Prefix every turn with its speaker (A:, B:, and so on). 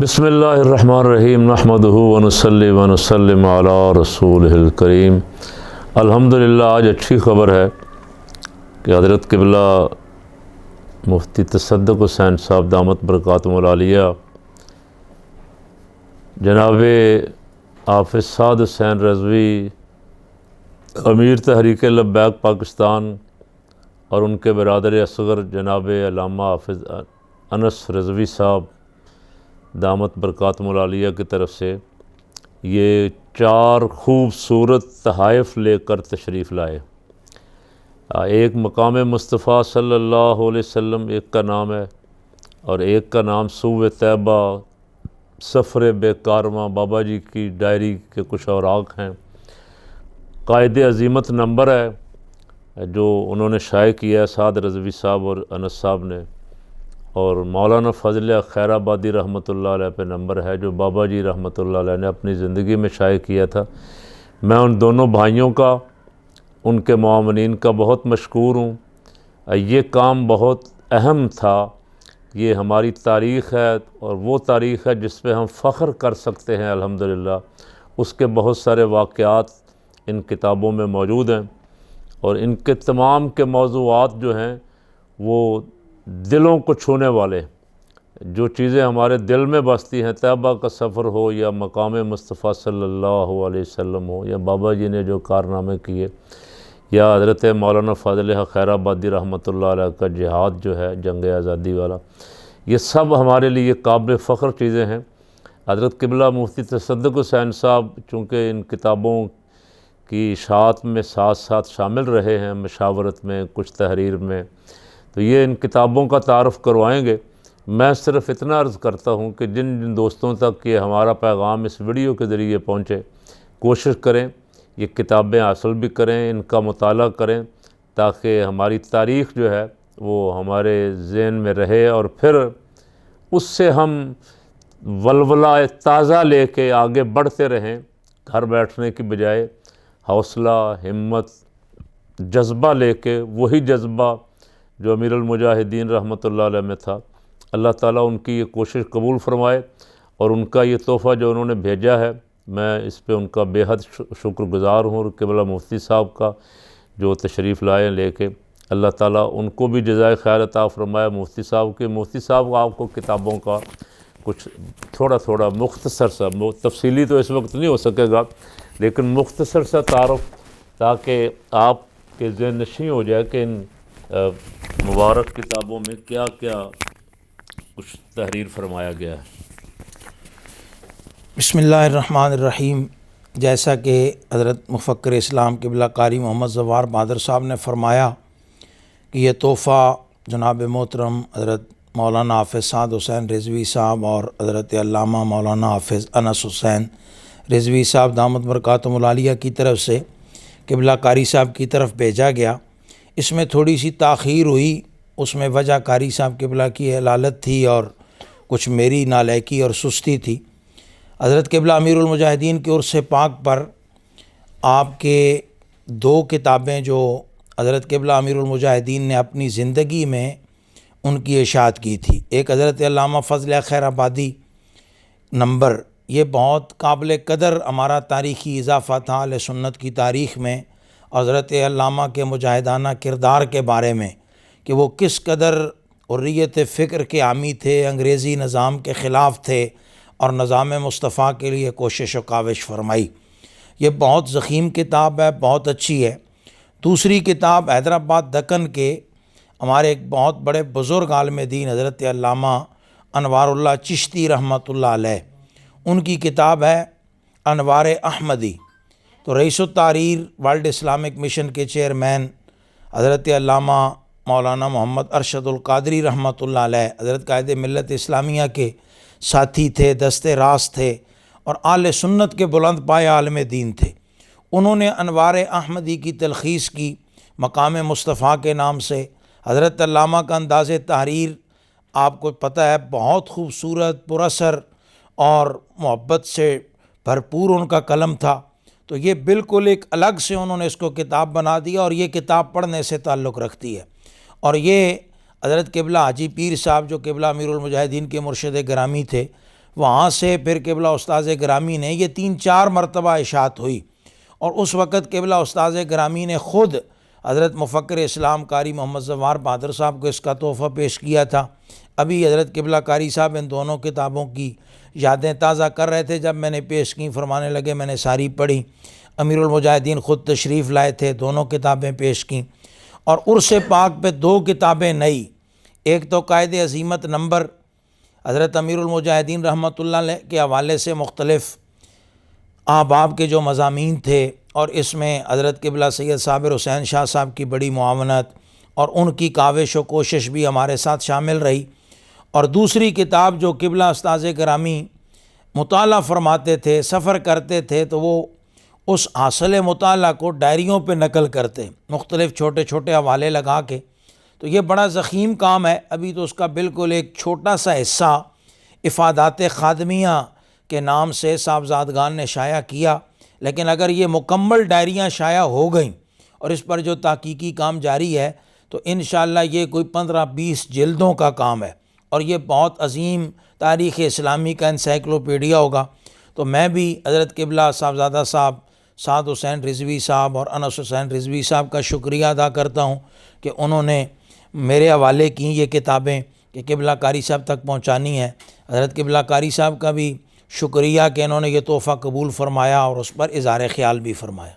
A: بسم اللہ الرحمن الرحیم نحمدہ ونصلی ونسلم علی رسولہ الکریم۔ الحمدللہ آج اچھی خبر ہے کہ حضرت قبلہ مفتی تصدق حسین صاحب دامت برکاتہم العالیہ جناب حافظ سعد حسین رضوی امیر تحریک لبیک پاکستان اور ان کے برادر اصغر جناب علامہ حافظ انس رضوی صاحب دامت برکاتہم العالیہ کی طرف سے یہ 4 خوبصورت تحائف لے کر تشریف لائے۔ ایک مقام مصطفیٰ صلی اللہ علیہ وسلم ایک کا نام ہے، اور ایک کا نام سوء طیبہ سفر بے کارواں بابا جی کی ڈائری کے کچھ اوراق ہیں۔ قائد عظیمت نمبر ہے جو انہوں نے شائع کیا ہے سعد رضوی صاحب اور انس صاحب نے، اور مولانا فضل خیر آبادی رحمۃ اللہ علیہ پہ نمبر ہے جو بابا جی رحمۃ اللہ علیہ نے اپنی زندگی میں شائع کیا تھا۔ میں ان دونوں بھائیوں کا، ان کے معاونین کا بہت مشکور ہوں۔ یہ کام بہت اہم تھا، یہ ہماری تاریخ ہے اور وہ تاریخ ہے جس پہ ہم فخر کر سکتے ہیں الحمدللہ۔ اس کے بہت سارے واقعات ان کتابوں میں موجود ہیں، اور ان کے تمام کے موضوعات جو ہیں وہ دلوں کو چھونے والے، جو چیزیں ہمارے دل میں بستی ہیں، طیبہ کا سفر ہو یا مقام مصطفیٰ صلی اللہ علیہ وسلم ہو، یا بابا جی نے جو کارنامے کیے، یا حضرت مولانا فضل خیر آبادی رحمۃ اللہ علیہ کا جہاد جو ہے جنگ آزادی والا، یہ سب ہمارے لیے قابل فخر چیزیں ہیں۔ حضرت قبلہ مفتی تصدق حسین صاحب چونکہ ان کتابوں کی اشاعت میں ساتھ ساتھ شامل رہے ہیں، مشاورت میں، کچھ تحریر میں، تو یہ ان کتابوں کا تعارف کروائیں گے۔ میں صرف اتنا عرض کرتا ہوں کہ جن جن دوستوں تک یہ ہمارا پیغام اس ویڈیو کے ذریعے پہنچے، کوشش کریں یہ کتابیں حاصل بھی کریں، ان کا مطالعہ کریں، تاکہ ہماری تاریخ جو ہے وہ ہمارے ذہن میں رہے، اور پھر اس سے ہم ولولہ تازہ لے کے آگے بڑھتے رہیں، گھر بیٹھنے کی بجائے حوصلہ، ہمت، جذبہ لے کے، وہی جذبہ جو امیر المجاہدین رحمۃ اللہ علیہ میں تھا۔ اللہ تعالیٰ ان کی یہ کوشش قبول فرمائے، اور ان کا یہ تحفہ جو انہوں نے بھیجا ہے، میں اس پہ ان کا بے حد شکر گزار ہوں، اور قبلہ مفتی صاحب کا جو تشریف لائے لے کے، اللہ تعالیٰ ان کو بھی جزائے خیر عطا فرمائے۔ مفتی صاحب آپ کو کتابوں کا کچھ تھوڑا مختصر سا، تفصیلی تو اس وقت نہیں ہو سکے گا، لیکن مختصر سا تعارف، تاکہ آپ کے ذہن نشین ہو جائے کہ ان مبارک کتابوں میں کیا کیا کچھ تحریر فرمایا گیا ہے۔
B: بسم اللہ الرحمن الرحیم۔ جیسا کہ حضرت مفکر اسلام قبلہ قاری محمد زوار بہادر صاحب نے فرمایا کہ یہ تحفہ جناب محترم حضرت مولانا حافظ سعد حسین رضوی صاحب اور حضرت علامہ مولانا حافظ انس حسین رضوی صاحب دامت برکاتہم العالیہ کی طرف سے قبلہ قاری صاحب کی طرف بھیجا گیا۔ اس میں تھوڑی سی تاخیر ہوئی، اس میں وجہ قاری صاحب قبلہ کی حلالت تھی اور کچھ میری نالائکی اور سستی تھی۔ حضرت قبلہ امیر المجاہدین کے عرص پاک پر آپ کے 2 کتابیں جو حضرت قبلہ امیر المجاہدین نے اپنی زندگی میں ان کی اشاعت کی تھی، ایک حضرت علامہ فضل خیر آبادی نمبر، یہ بہت قابل قدر ہمارا تاریخی اضافہ تھا اہل سنت کی تاریخ میں، حضرت علامہ کے مجاہدانہ کردار کے بارے میں کہ وہ کس قدر حریت فکر کے حامی تھے، انگریزی نظام کے خلاف تھے اور نظام مصطفیٰ کے لیے کوشش و کاوش فرمائی۔ یہ بہت ضخیم کتاب ہے، بہت اچھی ہے۔ دوسری کتاب حیدرآباد دکن کے ہمارے ایک بہت بڑے بزرگ عالم دین حضرت علامہ انوار اللہ چشتی رحمۃ اللہ علیہ، ان کی کتاب ہے انوار احمدی۔ تو رئیس التحریر ورلڈ اسلامک مشن کے چیئرمین حضرت علامہ مولانا محمد ارشد القادری رحمۃ اللہ علیہ، حضرت قائد ملت اسلامیہ کے ساتھی تھے، دست راست تھے، اور اہل سنت کے بلند پائے عالم دین تھے۔ انہوں نے انوار احمدی کی تلخیص کی مقام مصطفیٰ کے نام سے۔ حضرت علامہ کا انداز تحریر آپ کو پتہ ہے بہت خوبصورت، پر اثر اور محبت سے بھرپور ان کا قلم تھا، تو یہ بالکل ایک الگ سے انہوں نے اس کو کتاب بنا دیا، اور یہ کتاب پڑھنے سے تعلق رکھتی ہے۔ اور یہ حضرت قبلہ حاجی پیر صاحب جو قبلہ امیر المجاہدین کے مرشد گرامی تھے، وہاں سے پھر قبلہ استاذ گرامی نے یہ 3-4 مرتبہ اشاعت ہوئی، اور اس وقت قبلہ استاذ گرامی نے خود حضرت مفکر اسلام قاری محمد زوار بہادر صاحب کو اس کا تحفہ پیش کیا تھا۔ ابھی حضرت قبلہ قاری صاحب ان دونوں کتابوں کی یادیں تازہ کر رہے تھے جب میں نے پیش کی، فرمانے لگے میں نے ساری پڑھی۔ امیر المجاہدین خود تشریف لائے تھے، دونوں کتابیں پیش کیں، اور عرس پاک پہ 2 کتابیں نئی، ایک تو قائد عزیمت نمبر حضرت امیر المجاہدین رحمۃ اللہ علیہ کے حوالے سے مختلف احباب کے جو مضامین تھے، اور اس میں حضرت قبلہ سید صابر حسین شاہ صاحب کی بڑی معاونت اور ان کی کاوش و کوشش بھی ہمارے ساتھ شامل رہی، اور دوسری کتاب جو قبلہ استاذ گرامی مطالعہ فرماتے تھے، سفر کرتے تھے تو وہ اس حاصل مطالعہ کو ڈائریوں پہ نقل کرتے، مختلف چھوٹے چھوٹے حوالے لگا کے۔ تو یہ بڑا ضخیم کام ہے، ابھی تو اس کا بالکل ایک چھوٹا سا حصہ افادات خادمیہ کے نام سے صاحبزادگان نے شائع کیا، لیکن اگر یہ مکمل ڈائریاں شائع ہو گئیں اور اس پر جو تحقیقی کام جاری ہے تو انشاءاللہ یہ کوئی 15-20 جلدوں کا کام ہے، اور یہ بہت عظیم تاریخ اسلامی کا انسائکلوپیڈیا ہوگا۔ تو میں بھی حضرت قبلہ صاحبزادہ صاحب سعد حسین رضوی صاحب اور انس حسین رضوی صاحب کا شکریہ ادا کرتا ہوں کہ انہوں نے میرے حوالے کی یہ کتابیں کہ قبلہ قاری صاحب تک پہنچانی ہیں۔ حضرت قبلہ قاری صاحب کا بھی شکریہ کہ انہوں نے یہ تحفہ قبول فرمایا اور اس پر اظہار خیال بھی فرمایا۔